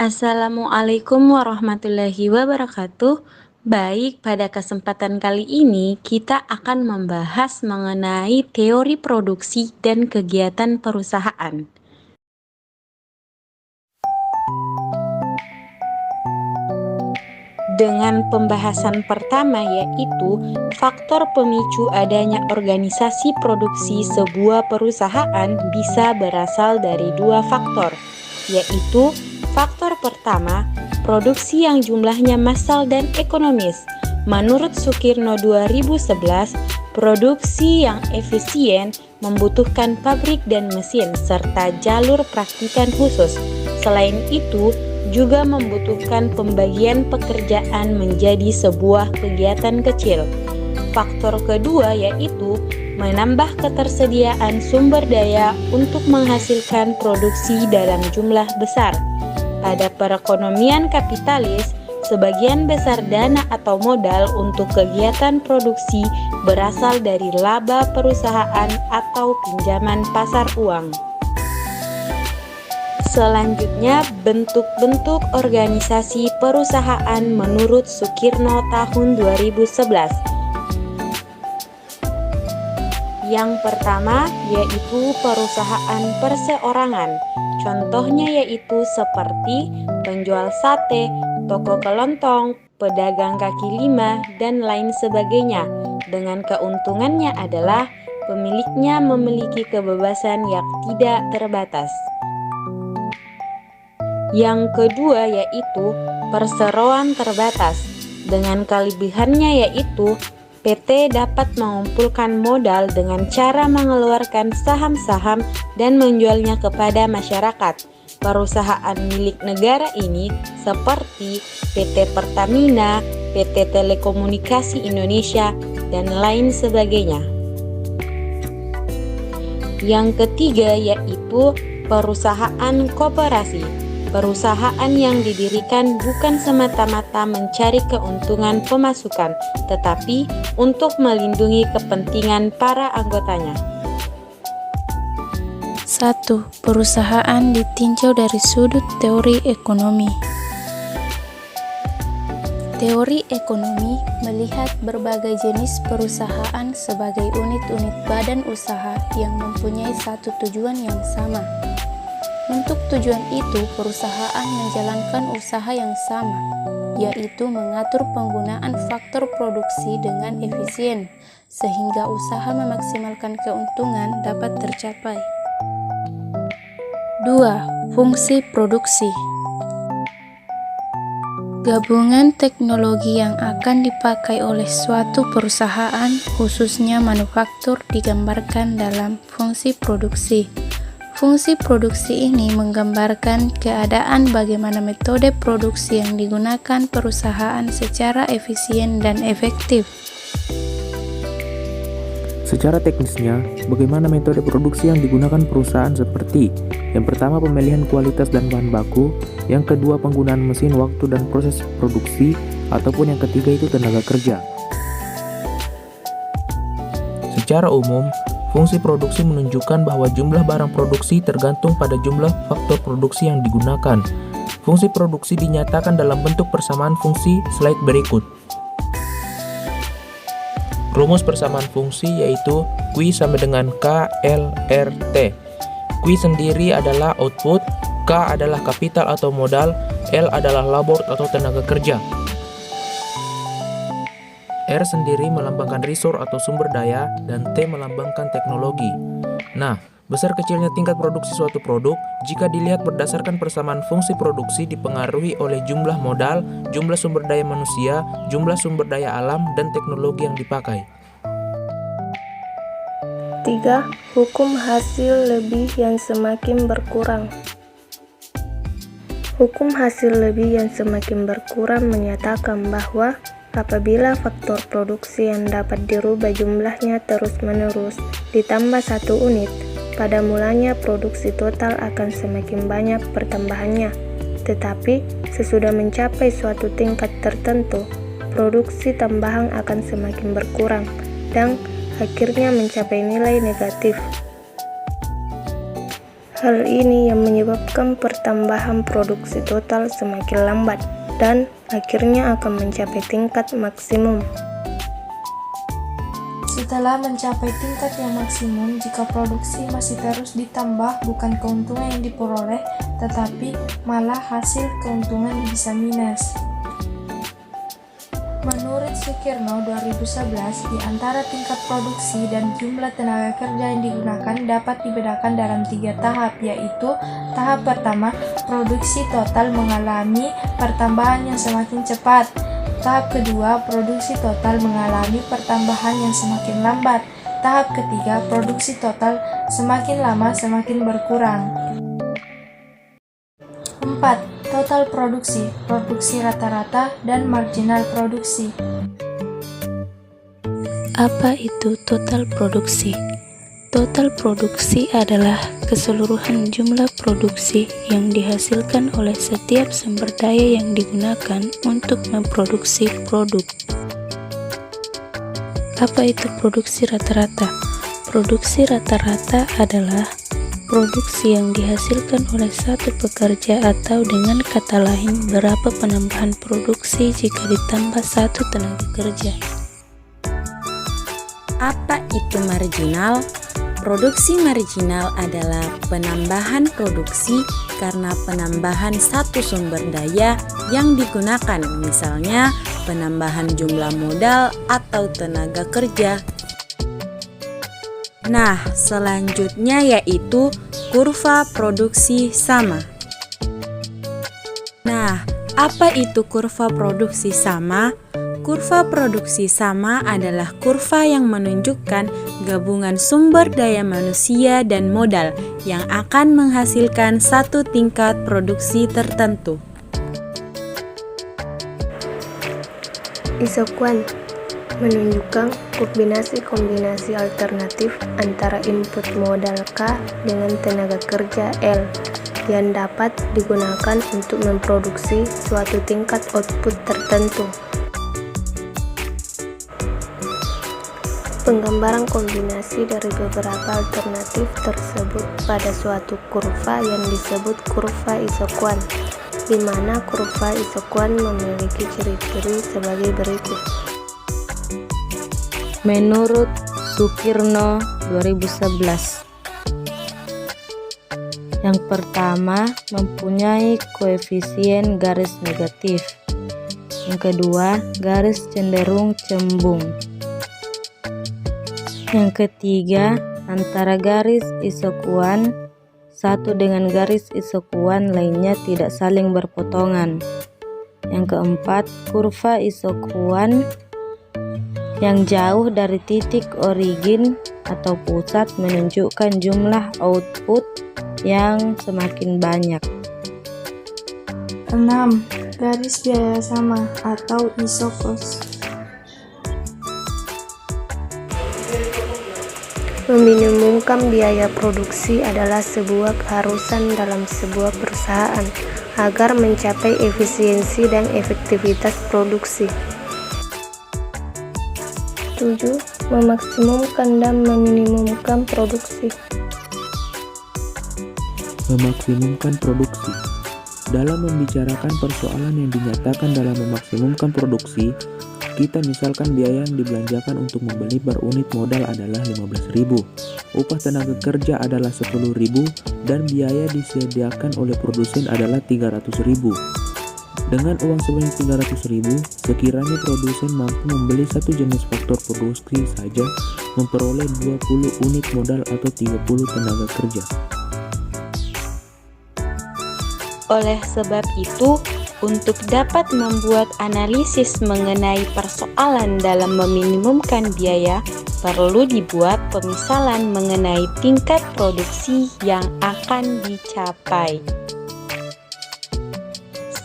Assalamualaikum warahmatullahi wabarakatuh. Baik, pada kesempatan kali ini kita akan membahas mengenai teori produksi dan kegiatan perusahaan. Dengan pembahasan pertama yaitu faktor pemicu adanya organisasi produksi sebuah perusahaan bisa berasal dari dua faktor, yaitu faktor pertama, produksi yang jumlahnya massal dan ekonomis. Menurut Sukirno 2011, produksi yang efisien membutuhkan pabrik dan mesin serta jalur praktikan khusus. Selain itu, juga membutuhkan pembagian pekerjaan menjadi sebuah kegiatan kecil. Faktor kedua yaitu menambah ketersediaan sumber daya untuk menghasilkan produksi dalam jumlah besar. Pada perekonomian kapitalis, sebagian besar dana atau modal untuk kegiatan produksi berasal dari laba perusahaan atau pinjaman pasar uang. Selanjutnya, bentuk-bentuk organisasi perusahaan menurut Sukirno tahun 2011. Yang pertama yaitu perusahaan perseorangan. Contohnya yaitu seperti penjual sate, toko kelontong, pedagang kaki lima, dan lain sebagainya. Dengan keuntungannya adalah pemiliknya memiliki kebebasan yang tidak terbatas. Yang kedua yaitu perseroan terbatas. Dengan kelebihannya yaitu PT dapat mengumpulkan modal dengan cara mengeluarkan saham-saham dan menjualnya kepada masyarakat. Perusahaan milik negara ini seperti PT Pertamina, PT Telekomunikasi Indonesia, dan lain sebagainya. Yang ketiga yaitu perusahaan koperasi. Perusahaan yang didirikan bukan semata-mata mencari keuntungan pemasukan, tetapi untuk melindungi kepentingan para anggotanya. 1. Perusahaan ditinjau dari sudut teori ekonomi. Teori ekonomi melihat berbagai jenis perusahaan sebagai unit-unit badan usaha yang mempunyai satu tujuan yang sama. Untuk tujuan itu, perusahaan menjalankan usaha yang sama, yaitu mengatur penggunaan faktor produksi dengan efisien, sehingga usaha memaksimalkan keuntungan dapat tercapai. 2. Fungsi produksi. Gabungan teknologi yang akan dipakai oleh suatu perusahaan, khususnya manufaktur, digambarkan dalam fungsi produksi. Fungsi produksi ini menggambarkan keadaan bagaimana metode produksi yang digunakan perusahaan secara efisien dan efektif. Secara teknisnya, bagaimana metode produksi yang digunakan perusahaan seperti yang pertama pemilihan kualitas dan bahan baku, yang kedua penggunaan mesin, waktu dan proses produksi, ataupun yang ketiga itu tenaga kerja. Secara umum, fungsi produksi menunjukkan bahwa jumlah barang produksi tergantung pada jumlah faktor produksi yang digunakan. Fungsi produksi dinyatakan dalam bentuk persamaan fungsi slide berikut. Rumus persamaan fungsi yaitu Q sama dengan K L R T. Q sendiri adalah output, K adalah kapital atau modal, L adalah labor atau tenaga kerja. R sendiri melambangkan resource atau sumber daya, dan T melambangkan teknologi. Nah, besar kecilnya tingkat produksi suatu produk jika dilihat berdasarkan persamaan fungsi produksi dipengaruhi oleh jumlah modal, jumlah sumber daya manusia, jumlah sumber daya alam, dan teknologi yang dipakai. 3. Hukum hasil lebih yang semakin berkurang. Hukum hasil lebih yang semakin berkurang menyatakan bahwa apabila faktor produksi yang dapat dirubah jumlahnya terus-menerus ditambah 1 unit, pada mulanya produksi total akan semakin banyak pertambahannya. Tetapi, sesudah mencapai suatu tingkat tertentu, produksi tambahan akan semakin berkurang dan akhirnya mencapai nilai negatif. Hal ini yang menyebabkan pertambahan produksi total semakin lambat dan akhirnya akan mencapai tingkat maksimum. Setelah mencapai tingkat yang maksimum, jika produksi masih terus ditambah, bukan keuntungan yang diperoleh, tetapi malah hasil keuntungan bisa minus. Menurut Sukirno 2011, di antara tingkat produksi dan jumlah tenaga kerja yang digunakan dapat dibedakan dalam 3 tahap, yaitu tahap pertama, produksi total mengalami pertambahan yang semakin cepat. Tahap kedua, produksi total mengalami pertambahan yang semakin lambat. Tahap ketiga, produksi total semakin lama semakin berkurang. 4. Total produksi, produksi rata-rata, dan marginal produksi. Apa itu total produksi? Total produksi adalah keseluruhan jumlah produksi yang dihasilkan oleh setiap sumber daya yang digunakan untuk memproduksi produk. Apa itu produksi rata-rata? Produksi rata-rata adalah produksi yang dihasilkan oleh satu pekerja, atau dengan kata lain, berapa penambahan produksi jika ditambah satu tenaga kerja. Apa itu marginal? Produksi marginal adalah penambahan produksi karena penambahan satu sumber daya yang digunakan, misalnya penambahan jumlah modal atau tenaga kerja. Nah, selanjutnya yaitu kurva produksi sama. Nah, apa itu kurva produksi sama? Kurva produksi sama adalah kurva yang menunjukkan gabungan sumber daya manusia dan modal yang akan menghasilkan satu tingkat produksi tertentu. Isokuan menunjukkan kombinasi alternatif antara input modal K dengan tenaga kerja L yang dapat digunakan untuk memproduksi suatu tingkat output tertentu. Penggambaran kombinasi dari beberapa alternatif tersebut pada suatu kurva yang disebut kurva isokuan, di mana kurva isokuan memiliki ciri-ciri sebagai berikut. Menurut Sukirno 2011, yang pertama mempunyai koefisien garis negatif, yang kedua garis cenderung cembung, yang ketiga antara garis isokuan satu dengan garis isokuan lainnya tidak saling berpotongan, yang keempat kurva isokuan yang jauh dari titik origin atau pusat menunjukkan jumlah output yang semakin banyak. 6. Garis biaya sama atau isokos. Meminimumkan biaya produksi adalah sebuah keharusan dalam sebuah perusahaan agar mencapai efisiensi dan efektivitas produksi. 7. Memaksimumkan dan meminimumkan produksi. Memaksimumkan produksi. Dalam membicarakan persoalan yang dinyatakan dalam memaksimumkan produksi, kita misalkan biaya yang dibelanjakan untuk membeli per unit modal adalah 15.000, upah tenaga kerja adalah 10.000, dan biaya disediakan oleh produsen adalah 300.000. Dengan uang sebanyak 300.000, sekiranya produsen mampu membeli satu jenis faktor produksi saja memperoleh 20 unit modal atau 30 tenaga kerja. Oleh sebab itu, untuk dapat membuat analisis mengenai persoalan dalam meminimumkan biaya, perlu dibuat pemisalan mengenai tingkat produksi yang akan dicapai.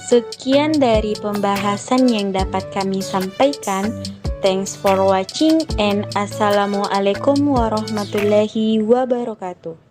Sekian dari pembahasan yang dapat kami sampaikan. Thanks for watching and Assalamualaikum warahmatullahi wabarakatuh.